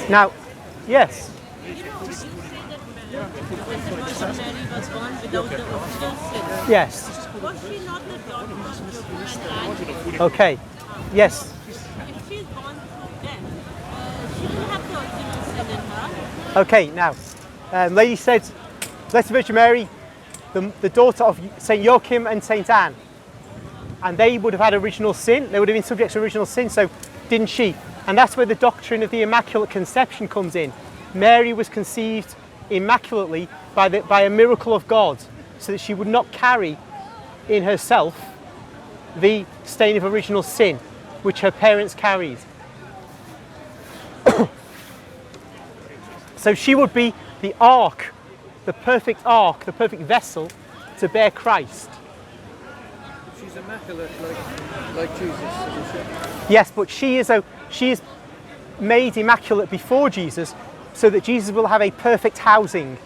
Now, yes. Mary was born without the original sin. Yes. Was she not the daughter of Abraham? Okay. Yes. If she's born through death, she will have the original sin in her. Okay. Now, lady said, Blessed Virgin Mary, the daughter of Saint Joachim and Saint Anne, and they would have had original sin. They would have been subject to original sin. So, didn't she? And that's where the doctrine of the Immaculate Conception comes in. Mary was conceived immaculately by a miracle of God, so that she would not carry in herself the stain of original sin which her parents carried. So she would be the ark, the perfect vessel to bear Christ. She's immaculate like Jesus, isn't she? Yes, but she is made immaculate before Jesus, so that Jesus will have a perfect housing.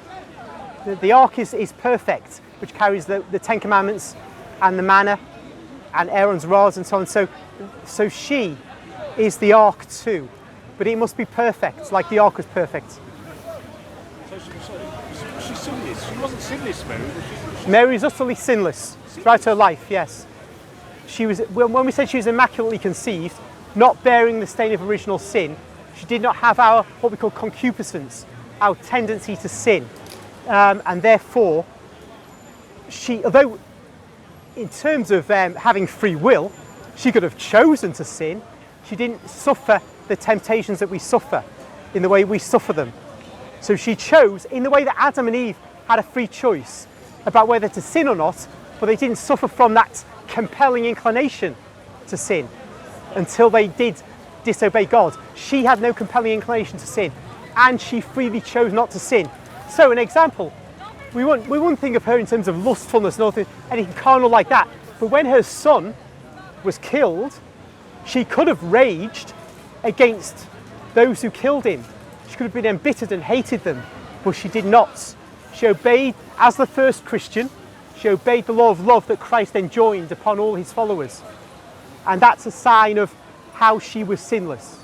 The ark is perfect, which carries the Ten Commandments and the manna and Aaron's rods and so on. So she is the ark too, but it must be perfect, like the ark was perfect. So she's sinless. She wasn't sinless, Mary, was she? Mary is utterly sinless throughout her life, yes. She was, when we said she was immaculately conceived, not bearing the stain of original sin, she did not have our, what we call concupiscence, our tendency to sin. And therefore, she, although in terms of having free will, she could have chosen to sin, she didn't suffer the temptations that we suffer in the way we suffer them. So she chose, in the way that Adam and Eve had a free choice about whether to sin or not, but they didn't suffer from that compelling inclination to sin until they did disobey God. She had no compelling inclination to sin, and she freely chose not to sin. So an example, we wouldn't think of her in terms of lustfulness, nothing, anything carnal like that, but when her son was killed, she could have raged against those who killed him. She could have been embittered and hated them, but she did not. She obeyed, as the first Christian, she obeyed the law of love that Christ enjoined upon all his followers. And that's a sign of how she was sinless.